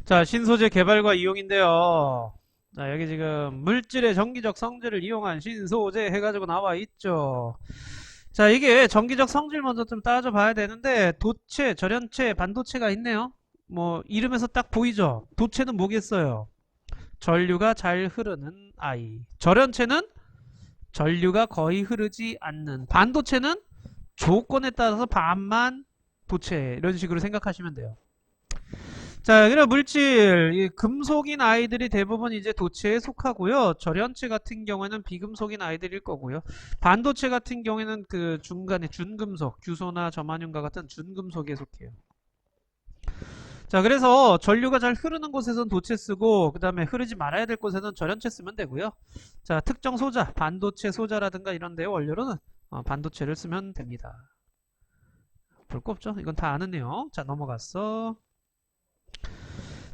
자, 신소재 개발과 이용인데요. 자, 여기 지금 물질의 정기적 성질을 이용한 신소재 해가지고 나와 있죠. 자, 이게 정기적 성질 먼저 좀 따져봐야 되는데, 도체, 절연체, 반도체가 있네요. 뭐, 이름에서 딱 보이죠? 도체는 뭐겠어요? 전류가 잘 흐르는 아이. 절연체는 전류가 거의 흐르지 않는. 반도체는 조건에 따라서 반만 도체. 이런 식으로 생각하시면 돼요. 자, 그럼 물질, 이 금속인 아이들이 대부분 이제 도체에 속하고요. 절연체 같은 경우에는 비금속인 아이들일 거고요. 반도체 같은 경우에는 그 중간에 준금속, 규소나 저만륨과 같은 준금속에 속해요. 자, 그래서 전류가 잘 흐르는 곳에서는 도체 쓰고, 그 다음에 흐르지 말아야 될 곳에는 절연체 쓰면 되고요. 자, 특정 소자, 반도체 소자라든가 이런 데 원료로는 반도체를 쓰면 됩니다. 볼 거 없죠? 이건 다 아는 내용. 자, 넘어갔어.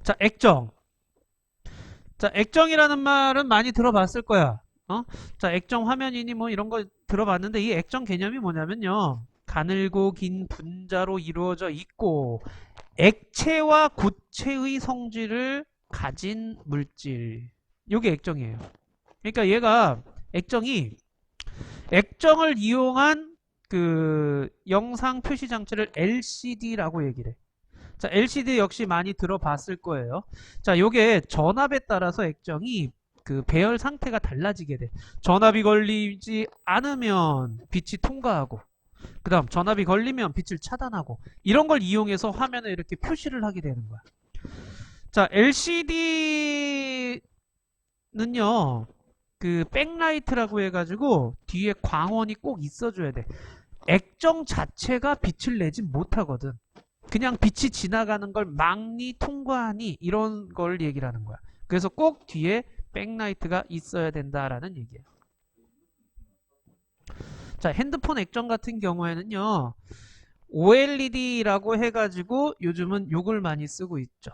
자, 액정. 자, 액정이라는 말은 많이 들어봤을 거야. 자, 액정 화면이니 뭐 이런 거 들어봤는데 이 액정 개념이 뭐냐면요. 가늘고 긴 분자로 이루어져 있고 액체와 고체의 성질을 가진 물질. 요게 액정이에요. 그러니까 얘가 액정을 이용한 그 영상 표시 장치를 LCD라고 얘기를 해. 자, LCD 역시 많이 들어봤을 거예요. 자, 요게 전압에 따라서 액정이 그 배열 상태가 달라지게 돼. 전압이 걸리지 않으면 빛이 통과하고, 그 다음 전압이 걸리면 빛을 차단하고, 이런 걸 이용해서 화면에 이렇게 표시를 하게 되는 거야. 자, LCD는요, 그 백라이트라고 해가지고 뒤에 광원이 꼭 있어줘야 돼. 액정 자체가 빛을 내지 못하거든. 그냥 빛이 지나가는 걸 막니 통과하니 이런 걸 얘기를 하는 거야. 그래서 꼭 뒤에 백라이트가 있어야 된다라는 얘기예요. 자, 핸드폰 액정 같은 경우에는요, OLED라고 해가지고 요즘은 욕을 많이 쓰고 있죠.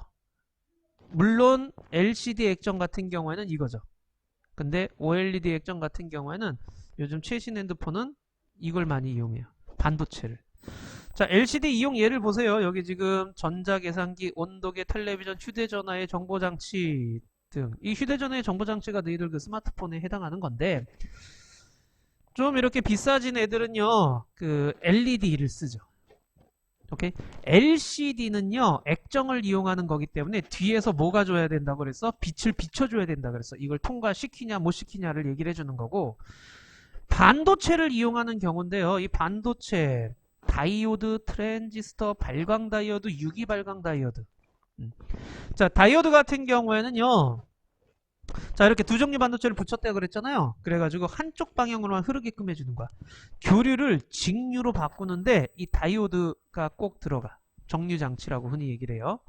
물론 LCD 액정 같은 경우에는 이거죠. 근데 OLED 액정 같은 경우에는 요즘 최신 핸드폰은 이걸 많이 이용해요. 반도체를. 자, LCD 이용 예를 보세요. 여기 지금 전자계산기, 온도계, 텔레비전, 휴대전화의 정보장치 등. 이 휴대전화의 정보장치가 너희들 그 스마트폰에 해당하는 건데, 좀 이렇게 비싸진 애들은요, 그 LED를 쓰죠. 오케이? LCD는요, 액정을 이용하는 거기 때문에 뒤에서 뭐가 줘야 된다고 그랬어? 빛을 비춰줘야 된다 그랬어. 이걸 통과시키냐 못 시키냐를 얘기를 해주는 거고, 반도체를 이용하는 경우인데요. 이 반도체, 다이오드, 트랜지스터, 발광 다이오드, 유기 발광 다이오드. 자, 다이오드 같은 경우에는요. 자, 이렇게 두 종류 반도체를 붙였다 그랬잖아요. 그래가지고 한쪽 방향으로만 흐르게끔 해주는 거야. 교류를 직류로 바꾸는데 이 다이오드가 꼭 들어가. 정류 장치라고 흔히 얘기를 해요.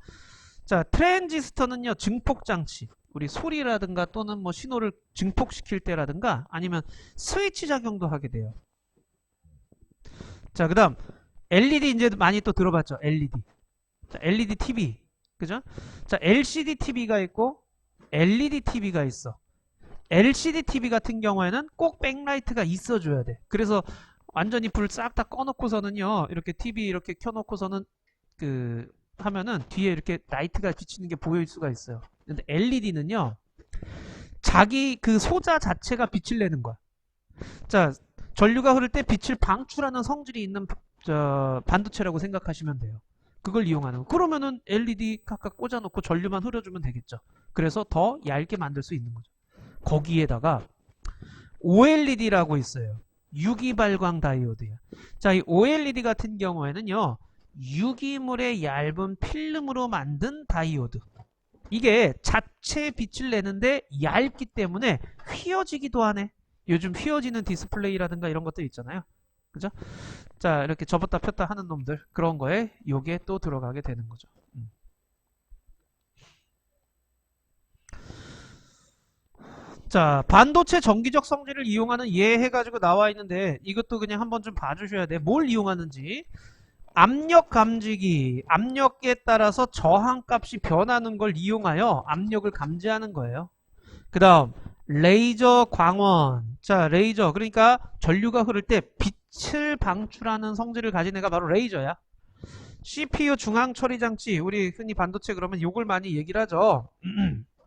자, 트랜지스터는요, 증폭 장치. 우리 소리라든가 또는 뭐 신호를 증폭시킬 때라든가 아니면 스위치 작용도 하게 돼요. 자, 그 다음 LED 이제 많이 또 들어봤죠. LED. 자, LED TV. 그죠? 자, LCD TV가 있고 LED TV가 있어. LCD TV 같은 경우에는 꼭 백라이트가 있어줘야 돼. 그래서 완전히 불 싹 다 꺼놓고서는요, 이렇게 TV 이렇게 켜놓고서는 그 하면은 뒤에 이렇게 라이트가 비치는 게 보일 수가 있어요. 근데 LED는요, 자기 그 소자 자체가 빛을 내는 거야. 자, 전류가 흐를 때 빛을 방출하는 성질이 있는 반도체라고 생각하시면 돼요. 그걸 이용하는 거. 그러면은 LED 각각 꽂아놓고 전류만 흐려주면 되겠죠. 그래서 더 얇게 만들 수 있는 거죠. 거기에다가 OLED라고 있어요. 유기발광 다이오드야. 자, 이 OLED 같은 경우에는요, 유기물의 얇은 필름으로 만든 다이오드. 이게 자체 빛을 내는데 얇기 때문에 휘어지기도 하네. 요즘 휘어지는 디스플레이라든가 이런 것들 있잖아요. 그죠? 자, 이렇게 접었다 폈다 하는 놈들, 그런 거에 요게 또 들어가게 되는 거죠. 자, 반도체 정기적 성질을 이용하는 예 해가지고 나와 있는데 이것도 그냥 한번 좀 봐주셔야 돼. 뭘 이용하는지. 압력 감지기, 압력에 따라서 저항값이 변하는 걸 이용하여 압력을 감지하는 거예요. 그 다음 레이저 광원. 자, 레이저, 그러니까 전류가 흐를 때 빛을 방출하는 성질을 가진 애가 바로 레이저야. CPU 중앙 처리 장치, 우리 흔히 반도체 그러면 요걸 많이 얘기를 하죠.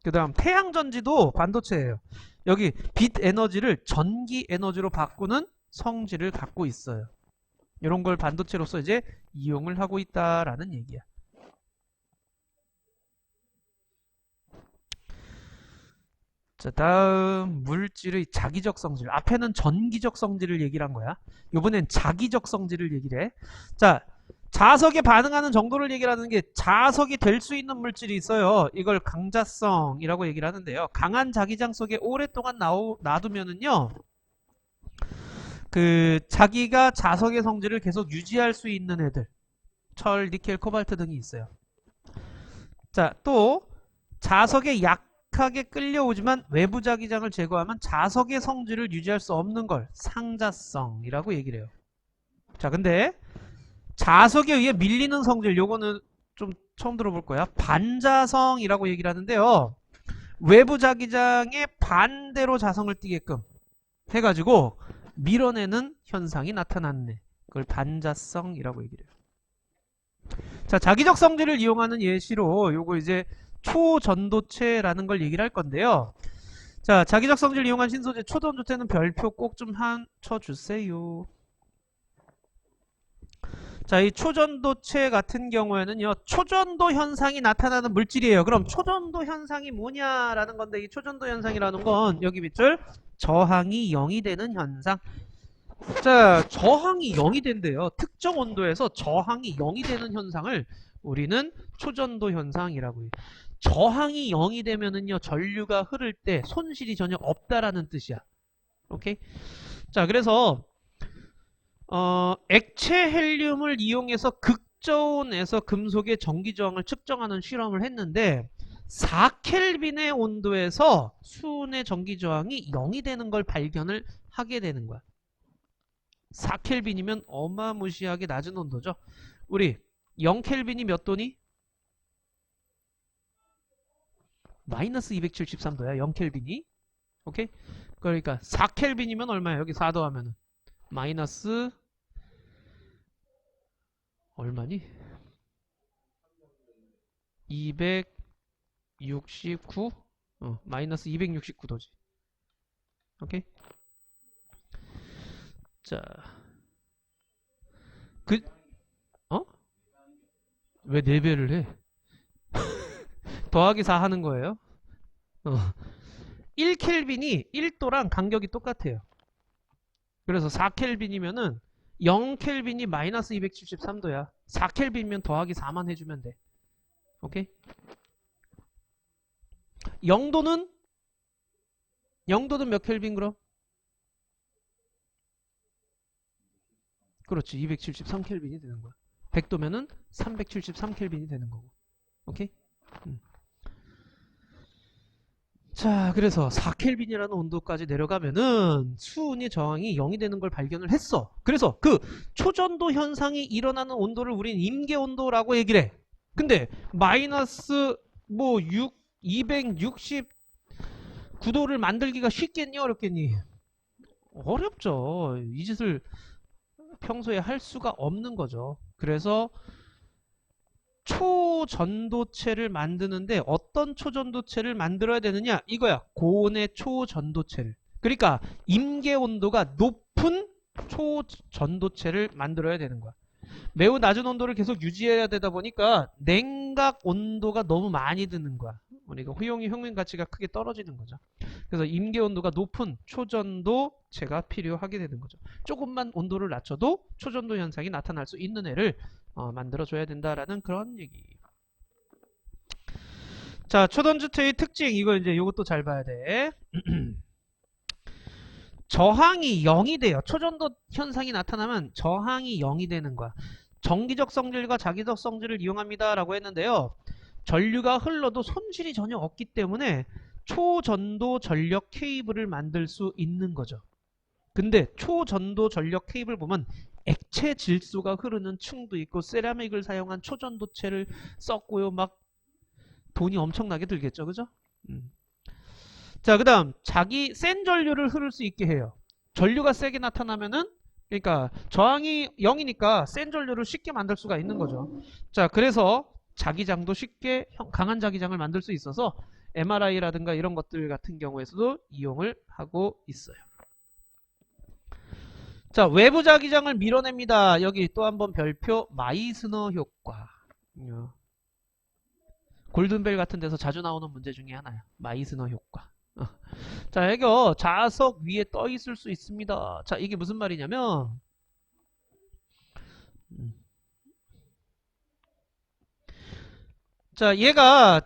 그 다음 태양전지도 반도체예요. 여기 빛 에너지를 전기 에너지로 바꾸는 성질을 갖고 있어요. 이런 걸 반도체로서 이제 이용을 하고 있다라는 얘기야. 자, 다음 물질의 자기적 성질. 앞에는 전기적 성질을 얘기를 한 거야. 이번엔 자기적 성질을 얘기를 해. 자, 자석에 반응하는 정도를 얘기를 하는 게 자석이 될 수 있는 물질이 있어요. 이걸 강자성이라고 얘기를 하는데요. 강한 자기장 속에 오랫동안 놔두면은요. 그 자기가 자석의 성질을 계속 유지할 수 있는 애들. 철, 니켈, 코발트 등이 있어요. 자, 또 자석에 약하게 끌려오지만 외부 자기장을 제거하면 자석의 성질을 유지할 수 없는 걸 상자성이라고 얘기를 해요. 자, 근데 자석에 의해 밀리는 성질, 요거는 좀 처음 들어볼 거야. 반자성이라고 얘기를 하는데요. 외부 자기장에 반대로 자성을 띠게끔 해가지고 밀어내는 현상이 나타났네. 그걸 반자성이라고 얘기를 해요. 자, 자기적 성질을 이용하는 예시로 요거 이제 초전도체라는 걸 얘기를 할 건데요. 자, 자기적 성질을 이용한 신소재 초전도체는 별표 꼭 좀 쳐주세요. 자, 이 초전도체 같은 경우에는요, 초전도 현상이 나타나는 물질이에요. 그럼 초전도 현상이 뭐냐라는 건데, 이 초전도 현상이라는 건 여기 밑줄 저항이 0이 되는 현상. 자, 저항이 0이 된대요. 특정 온도에서 저항이 0이 되는 현상을 우리는 초전도 현상이라고 해요. 저항이 0이 되면은요, 전류가 흐를 때 손실이 전혀 없다라는 뜻이야. 오케이? 자, 그래서 액체 헬륨을 이용해서 극저온에서 금속의 전기 저항을 측정하는 실험을 했는데 4켈빈의 온도에서 수은의 전기 저항이 0이 되는 걸 발견을 하게 되는 거야. 4켈빈이면 어마무시하게 낮은 온도죠. 우리 0켈빈이 몇 도니? 마이너스 273도야. 0켈빈이. 오케이? 그러니까 4켈빈이면 얼마야? 여기 4도 하면은 마이너스 얼마니? 269? 마이너스 269도지. 오케이? 자, 왜 4배를 해? 더하기 4 하는 거예요? 1켈빈이 1도랑 간격이 똑같아요. 그래서 4켈빈이면은 0켈빈이 마이너스 273도야. 4켈빈이면 더하기 4만 해주면 돼. 오케이? 0도는? 0도는 몇 켈빈 그럼? 그렇지. 273켈빈이 되는 거야. 100도면은 373켈빈이 되는 거고. 오케이? 자, 그래서 4켈빈이라는 온도까지 내려가면은 수은의 저항이 0이 되는 걸 발견을 했어. 그래서 그 초전도 현상이 일어나는 온도를 우린 임계 온도라고 얘기를 해. 근데 마이너스 269도를 만들기가 쉽겠니 어렵겠니? 어렵죠. 이 짓을 평소에 할 수가 없는 거죠. 그래서 초전도체를 만드는데 어떤 초전도체를 만들어야 되느냐? 이거야. 고온의 초전도체를. 그러니까 임계 온도가 높은 초전도체를 만들어야 되는 거야. 매우 낮은 온도를 계속 유지해야 되다 보니까 냉각 온도가 너무 많이 드는 거야. 그러니까 효용이 평균 가치가 크게 떨어지는 거죠. 그래서 임계 온도가 높은 초전도체가 필요하게 되는 거죠. 조금만 온도를 낮춰도 초전도 현상이 나타날 수 있는 애를 만들어줘야 된다라는 그런 얘기. 자, 초전도체의 특징. 이거 이제 이것도 잘 봐야 돼. 저항이 0이 돼요. 초전도 현상이 나타나면 저항이 0이 되는 거야. 정기적 성질과 자기적 성질을 이용합니다 라고 했는데요. 전류가 흘러도 손실이 전혀 없기 때문에 초전도 전력 케이블을 만들 수 있는 거죠. 근데 초전도 전력 케이블 보면 액체 질소가 흐르는 층도 있고 세라믹을 사용한 초전도체를 썼고요. 막 돈이 엄청나게 들겠죠. 그죠? 자, 그 다음 자기 센 전류를 흐를 수 있게 해요. 전류가 세게 나타나면은 그러니까 저항이 0이니까 센 전류를 쉽게 만들 수가 있는 거죠. 자, 그래서 자기장도 쉽게 강한 자기장을 만들 수 있어서 MRI라든가 이런 것들 같은 경우에서도 이용을 하고 있어요. 자, 외부 자기장을 밀어냅니다. 여기 또 한번 별표 마이스너 효과. 골든벨 같은 데서 자주 나오는 문제 중에 하나야. 마이스너 효과. 자, 이거 자석 위에 떠 있을 수 있습니다. 자, 이게 무슨 말이냐면 자, 얘가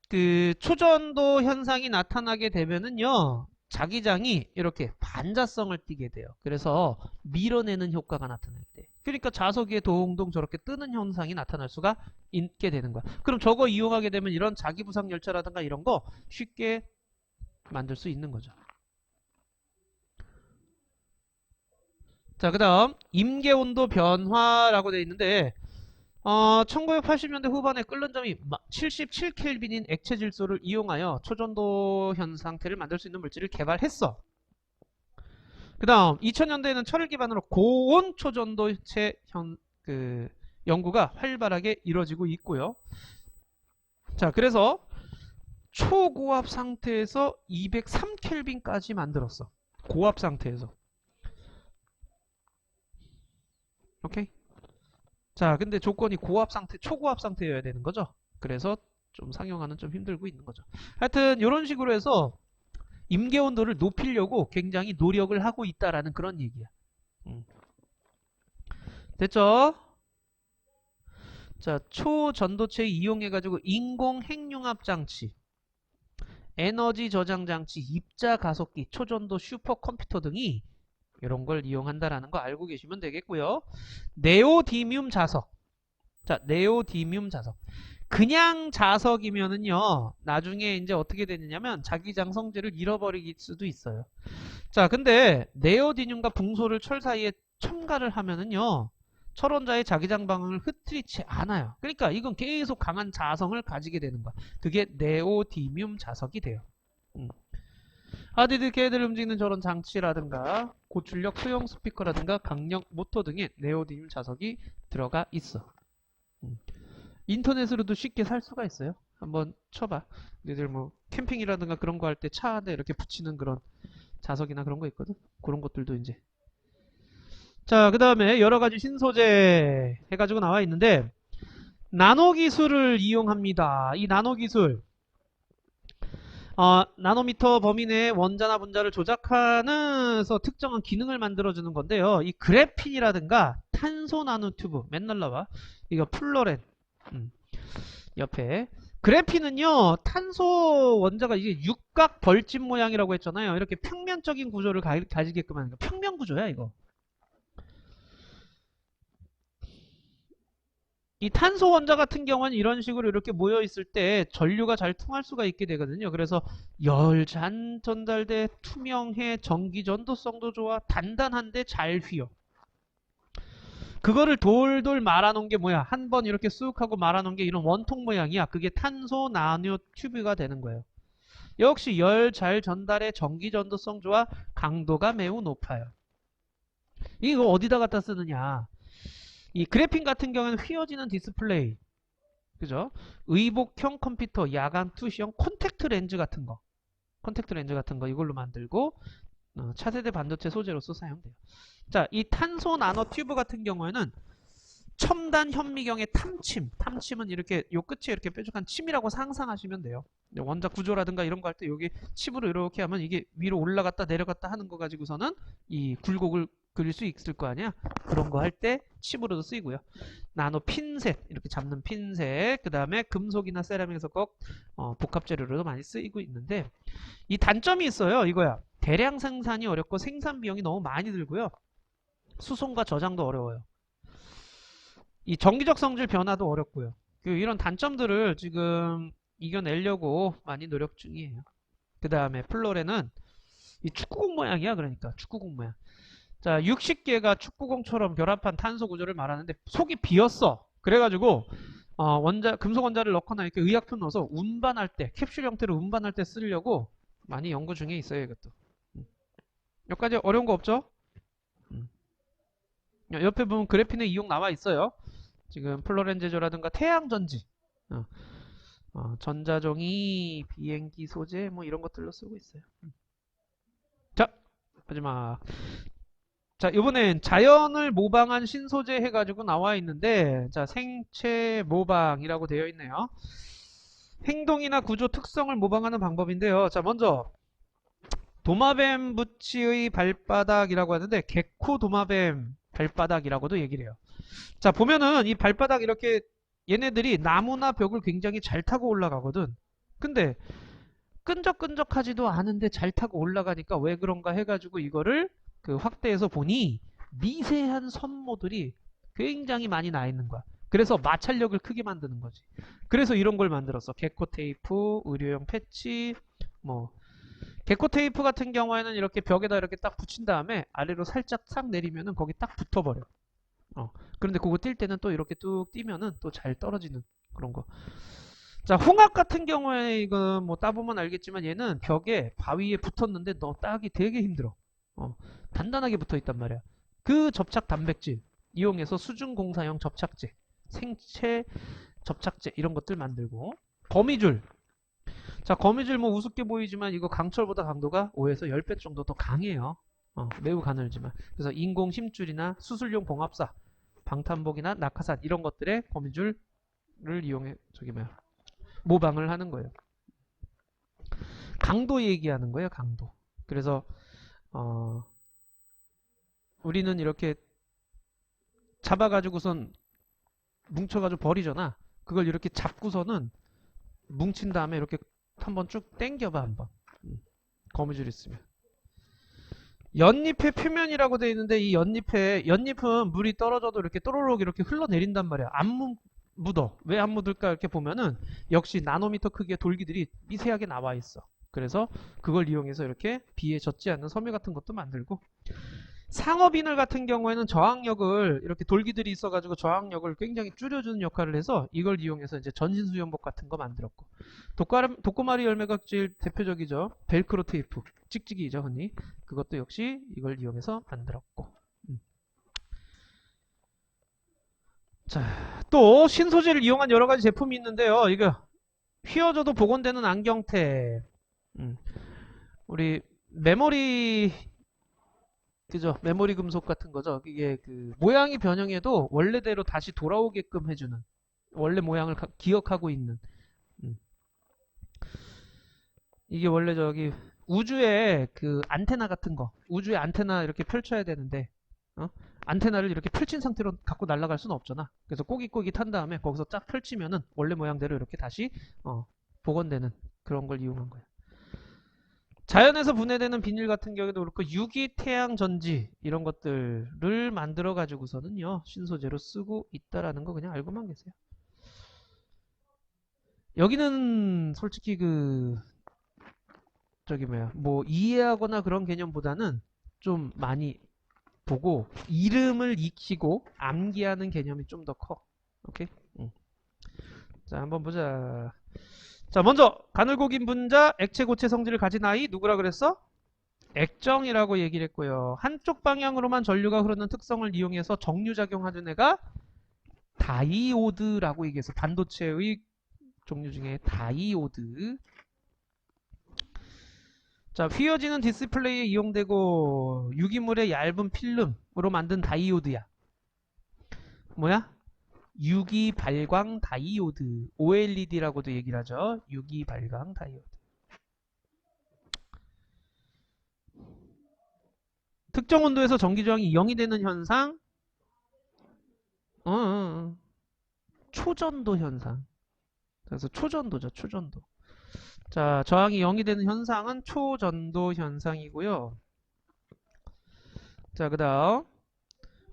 그 초전도 현상이 나타나게 되면은요, 자기장이 이렇게 반자성을 띠게 돼요. 그래서 밀어내는 효과가 나타나게 돼. 그러니까 자석 위에 동동 저렇게 뜨는 현상이 나타날 수가 있게 되는 거야. 그럼 저거 이용하게 되면 이런 자기부상 열차라든가 이런 거 쉽게 만들 수 있는 거죠. 자, 그 다음 임계온도 변화라고 되어 있는데 1980년대 후반에 끓는 점이 77켈빈인 액체 질소를 이용하여 초전도 현 상태를 만들 수 있는 물질을 개발했어. 그 다음 2000년대에는 철을 기반으로 고온 초전도체 연구가 활발하게 이루어지고 있고요. 자, 그래서 초고압 상태에서 203켈빈까지 만들었어. 고압 상태에서. 오케이? 자, 근데 조건이 고압 상태, 초고압 상태여야 되는 거죠. 그래서 좀 상용화는 좀 힘들고 있는 거죠. 하여튼 이런 식으로 해서 임계 온도를 높이려고 굉장히 노력을 하고 있다라는 그런 얘기야. 됐죠? 자, 초전도체 이용해가지고 인공 핵융합 장치, 에너지 저장 장치, 입자 가속기, 초전도 슈퍼컴퓨터 등이 이런 걸 이용한다라는 거 알고 계시면 되겠고요. 네오디뮴 자석. 자, 네오디뮴 자석. 그냥 자석이면은요, 나중에 이제 어떻게 되느냐면 자기장 성질을 잃어버릴 수도 있어요. 자, 근데 네오디뮴과 붕소를 철 사이에 첨가를 하면은요, 철원자의 자기장 방향을 흐트리지 않아요. 그러니까 이건 계속 강한 자성을 가지게 되는 거야. 그게 네오디뮴 자석이 돼요. 하드디스크 헤드를 움직이는 저런 장치라든가 고출력 소형 스피커라든가 강력 모터 등에 네오디뮴 자석이 들어가 있어. 인터넷으로도 쉽게 살 수가 있어요. 한번 쳐봐. 너희들 뭐 캠핑이라든가 그런 거 할 때 차 안에 이렇게 붙이는 그런 자석이나 그런 거 있거든. 그런 것들도 이제. 자, 그 다음에 여러 가지 신소재 해가지고 나와 있는데 나노 기술을 이용합니다. 이 나노 기술. 나노미터 범위 내에 원자나 분자를 조작하면서 특정한 기능을 만들어주는 건데요. 이 그래핀이라든가 탄소 나노튜브 맨날 나와. 이거 플로렌. 옆에 그래핀은요 탄소 원자가 이게 육각 벌집 모양이라고 했잖아요. 이렇게 평면적인 구조를 가지게끔 하는 거 평면 구조야 이거. 이 탄소 원자 같은 경우는 이런 식으로 이렇게 모여 있을 때 전류가 잘 통할 수가 있게 되거든요. 그래서 열 잘 전달돼 투명해 전기 전도성도 좋아 단단한데 잘 휘어. 그거를 돌돌 말아놓은 게 뭐야? 한 번 이렇게 쑥 하고 말아놓은 게 이런 원통 모양이야. 그게 탄소 나노 튜브가 되는 거예요. 역시 열 잘 전달해 전기 전도성 좋아 강도가 매우 높아요. 이거 어디다 갖다 쓰느냐? 이 그래핀 같은 경우는 휘어지는 디스플레이, 그죠? 의복형 컴퓨터, 야간 투시형 콘택트 렌즈 같은 거, 이걸로 만들고 차세대 반도체 소재로서 사용돼요. 자, 이 탄소 나노 튜브 같은 경우에는 첨단 현미경의 탐침은 이렇게 요 끝에 이렇게 뾰족한 침이라고 상상하시면 돼요. 원자 구조라든가 이런 거 할 때 여기 칩으로 이렇게 하면 이게 위로 올라갔다 내려갔다 하는 거 가지고서는 이 굴곡을 그릴 수 있을 거 아니야. 그런 거 할 때 칩으로도 쓰이고요. 나노 핀셋 이렇게 잡는 핀셋, 그 다음에 금속이나 세라믹에서 꼭 복합 재료로도 많이 쓰이고 있는데 이 단점이 있어요. 이거야. 대량 생산이 어렵고 생산 비용이 너무 많이 들고요. 수송과 저장도 어려워요. 이 정기적 성질 변화도 어렵고요. 이런 단점들을 지금 이겨내려고 많이 노력 중이에요. 그 다음에 플로레는 이 축구공 모양이야. 그러니까 축구공 모양. 자, 60개가 축구공처럼 결합한 탄소 구조를 말하는데 속이 비었어. 그래가지고 금속 원자를 넣거나 이렇게 의약품 넣어서 운반할 때 캡슐 형태로 운반할 때 쓰려고 많이 연구 중에 있어요. 이것도. 여기까지 어려운 거 없죠? 옆에 보면 그래핀의 이용 나와 있어요. 지금 플로렌제조라든가 태양전지, 어, 전자종이, 비행기 소재 뭐 이런 것들로 쓰고 있어요. 자, 마지막. 자, 이번엔 자연을 모방한 신소재 해가지고 나와 있는데, 자, 생체 모방이라고 되어 있네요. 행동이나 구조 특성을 모방하는 방법인데요. 자, 먼저 도마뱀 부치의 발바닥이라고 하는데 개코 도마뱀 발바닥이라고도 얘기를 해요. 자, 보면은 이 발바닥 이렇게 얘네들이 나무나 벽을 굉장히 잘 타고 올라가거든. 근데 끈적끈적하지도 않은데 잘 타고 올라가니까 왜 그런가 해가지고 이거를 그 확대해서 보니 미세한 섬모들이 굉장히 많이 나 있는 거야. 그래서 마찰력을 크게 만드는 거지. 그래서 이런 걸 만들었어. 개코 테이프, 의료용 패치, 뭐 개코 테이프 같은 경우에는 이렇게 벽에다 이렇게 딱 붙인 다음에 아래로 살짝 싹 내리면은 거기 딱 붙어버려. 그런데 그거 뛸 때는 또 이렇게 뚝 뛰면은 또 잘 떨어지는 그런 거. 자, 홍학 같은 경우에 이거 뭐 따보면 알겠지만 얘는 벽에 바위에 붙었는데 너 따기 되게 힘들어. 단단하게 붙어 있단 말이야. 그 접착 단백질 이용해서 수중 공사용 접착제, 생체 접착제 이런 것들 만들고 거미줄. 자, 거미줄 뭐 우습게 보이지만 이거 강철보다 강도가 5에서 10배 정도 더 강해요. 매우 가늘지만. 그래서 인공 힘줄이나 수술용 봉합사, 방탄복이나 낙하산 이런 것들의 거미줄을 이용해 저기 뭐야 모방을 하는 거예요. 강도 얘기하는 거예요, 강도. 그래서 우리는 이렇게 잡아가지고선 뭉쳐가지고 버리잖아. 그걸 이렇게 잡고서는 뭉친 다음에 이렇게 한번 쭉 당겨봐 한번. 거미줄 있으면. 연잎의 표면이라고 되어 있는데 이 연잎은 물이 떨어져도 이렇게 또로록 이렇게 흘러내린단 말이야. 안 묻어. 왜 안 묻을까 이렇게 보면은 역시 나노미터 크기의 돌기들이 미세하게 나와 있어. 그래서 그걸 이용해서 이렇게 비에 젖지 않는 섬유 같은 것도 만들고 상어비늘 같은 경우에는 저항력을 이렇게 돌기들이 있어가지고 저항력을 굉장히 줄여주는 역할을 해서 이걸 이용해서 이제 전신수영복 같은 거 만들었고 독고마리 열매각질 대표적이죠. 벨크로 테이프 찍찍이죠 흔히 그것도 역시 이걸 이용해서 만들었고 자, 또 신소재를 이용한 여러 가지 제품이 있는데요. 이거 휘어져도 복원되는 안경테 우리 메모리 그죠? 메모리 금속 같은 거죠. 이게 그 모양이 변형해도 원래대로 다시 돌아오게끔 해주는 원래 모양을 기억하고 있는 이게 원래 저기 우주에 그 안테나 같은 거 우주에 안테나 이렇게 펼쳐야 되는데 안테나를 이렇게 펼친 상태로 갖고 날아갈 수는 없잖아. 그래서 꼬깃꼬깃 한 다음에 거기서 쫙 펼치면은 원래 모양대로 이렇게 다시 복원되는 그런 걸 이용한 거야. 자연에서 분해되는 비닐 같은 경우에도 그렇고 유기 태양 전지 이런 것들을 만들어 가지고서는요 신소재로 쓰고 있다라는 거 그냥 알고만 계세요. 여기는 솔직히 그 저기 뭐야 뭐 이해하거나 그런 개념보다는 좀 많이 보고 이름을 익히고 암기하는 개념이 좀 더 커. 오케이? 자 한번 보자. 자 먼저 가늘고긴 분자 액체 고체 성질을 가진 아이 누구라 그랬어? 액정이라고 얘기를 했고요. 한쪽 방향으로만 전류가 흐르는 특성을 이용해서 정류작용하는 애가 다이오드라고 얘기해서 반도체의 종류 중에 다이오드. 자, 휘어지는 디스플레이에 이용되고 유기물의 얇은 필름으로 만든 다이오드야. 뭐야? 유기 발광 다이오드. OLED라고도 얘기를 하죠. 유기 발광 다이오드. 특정 온도에서 전기 저항이 0이 되는 현상. 초전도 현상. 그래서 초전도죠. 초전도. 자, 저항이 0이 되는 현상은 초전도 현상이고요. 자, 그 다음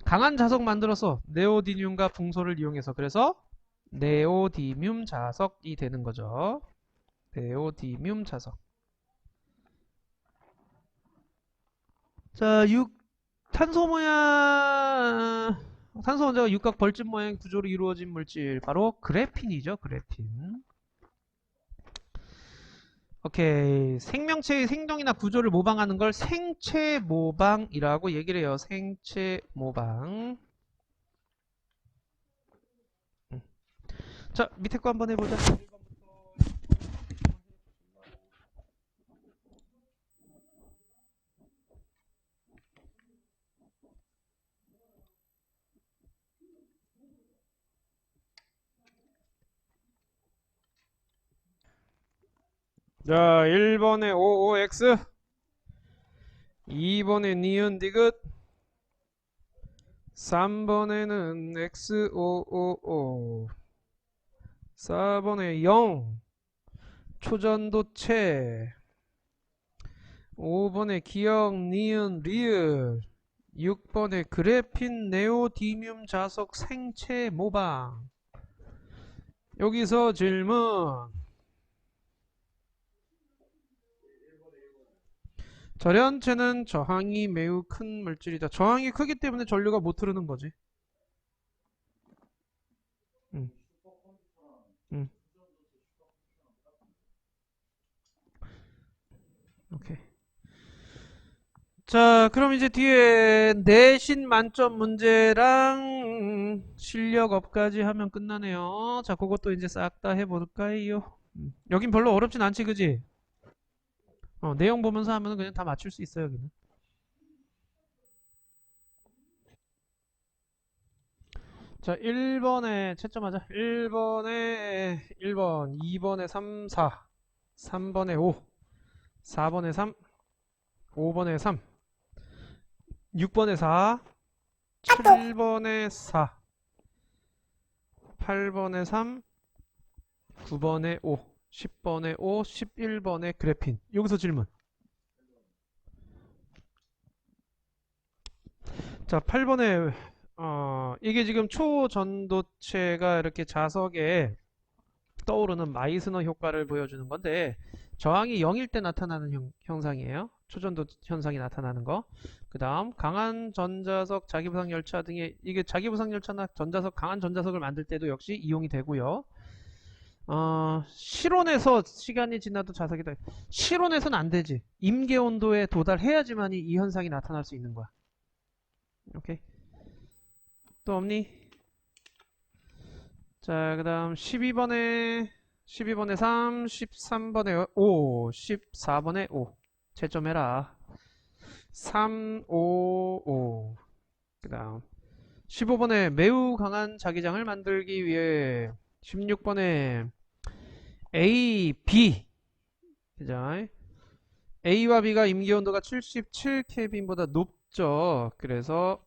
강한 자석 만들어서 네오디뮴과 붕소를 이용해서 그래서 네오디뮴 자석이 되는 거죠. 네오디뮴 자석. 자, 탄소 모양 탄소 원자가 육각 벌집 모양 구조로 이루어진 물질 바로 그래핀이죠. 그래핀. 오케이. 생명체의 생동이나 구조를 모방하는 걸 생체 모방이라고 얘기를 해요. 생체 모방. 자, 밑에 거 한번 해보자. 자, 1번에 55X, 2번에 니은 디귿, 3번에는 X555, 4번에 0, 초전도체, 5번에 기억, 니은, 리을, 6번에 그래핀, 네오디뮴 자석, 생체, 모방. 여기서 질문. 절연체는 저항이 매우 큰 물질이다. 저항이 크기 때문에 전류가 못 흐르는 거지. 음, 음. 오케이. 자, 그럼 이제 뒤에 내신 만점 문제랑 실력 업까지 하면 끝나네요. 자, 그것도 이제 싹 다 해볼까요? 여긴 별로 어렵진 않지, 그지? 내용 보면서 하면 그냥 다 맞출 수 있어요, 여기는. 자, 1번에 채점하자. 1번에 1번, 2번에 3, 4, 3번에 5, 4번에 3, 5번에 3, 6번에 4, 7번에 4, 8번에 3, 9번에 5, 10번에 5, 11번에 그래핀. 여기서 질문. 자, 8번에 이게 지금 초전도체가 이렇게 자석에 떠오르는 마이스너 효과를 보여주는 건데 저항이 0일 때 나타나는 형상이에요. 초전도 현상이 나타나는 거. 그 다음 강한 전자석, 자기부상 열차 등의 이게 자기부상 열차나 전자석, 강한 전자석을 만들 때도 역시 이용이 되고요. 실온에서 시간이 지나도 자석이 돼. 실온에서는 안 되지. 임계 온도에 도달해야지만이 이 현상이 나타날 수 있는 거야. 오케이. 또 없니? 자, 그 다음 12번에 3, 13번에 5, 14번에 5. 채점해라. 3, 5, 5. 그 다음 15번에 매우 강한 자기장을 만들기 위해 16번에 A, B. 그죠? A와 B가 임기온도가 77켈빈보다 높죠. 그래서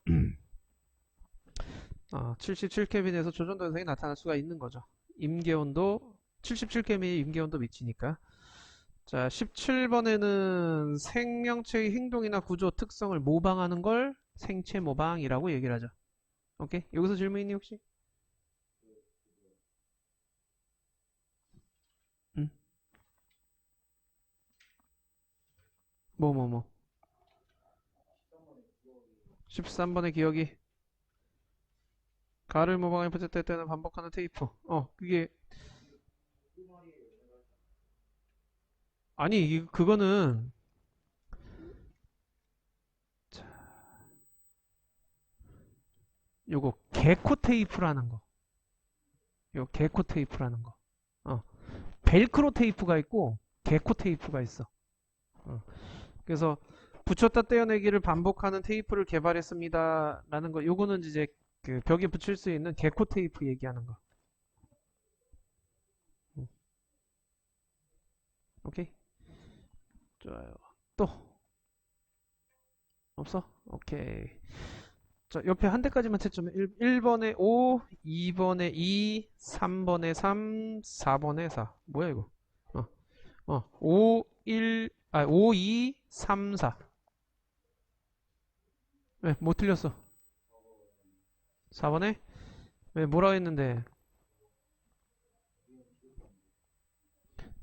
77켈빈에서 조전도 현상이 나타날 수가 있는 거죠. 임계온도 77켈빈이 임계온도 미치니까. 자, 17번에는 생명체의 행동이나 구조 특성을 모방하는 걸 생체 모방이라고 얘기를 하죠. 오케이? 여기서 질문 있니 혹시? 응? 뭐. 13번의 기억이 가를 모방에 붙였을 때는 반복하는 테이프. 그게 아니 그거는 요거 개코 테이프라는 거. 요 개코 테이프라는 거. 벨크로 테이프가 있고 개코 테이프가 있어. 그래서 붙였다 떼어내기를 반복하는 테이프를 개발했습니다. 라는 거. 요거는 이제 그 벽에 붙일 수 있는 개코 테이프 얘기하는 거. 오케이? 좋아요. 또 없어? 오케이. 자, 옆에 한 대까지만 채점해. 1번에 5, 2번에 2, 3번에 3, 4번에 4. 뭐야 이거? 5, 1, 5, 2, 3, 4. 왜? 뭐 틀렸어? 4번에? 왜 뭐라 했는데?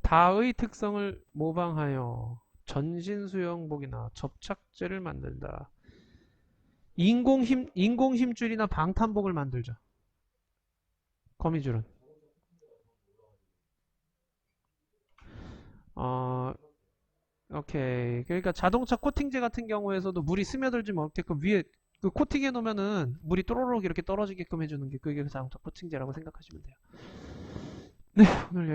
다의 특성을 모방하여 전신수영복이나 접착제를 만든다. 인공힘줄이나 방탄복을 만들죠. 거미줄은. 어, 오케이. 그러니까 자동차 코팅제 같은 경우에서도 물이 스며들지 못게끔 위에 그 코팅해 놓으면은 물이 또로록 이렇게 떨어지게끔 해주는 게 그게 자동차 코팅제라고 생각하시면 돼요. 네, 오늘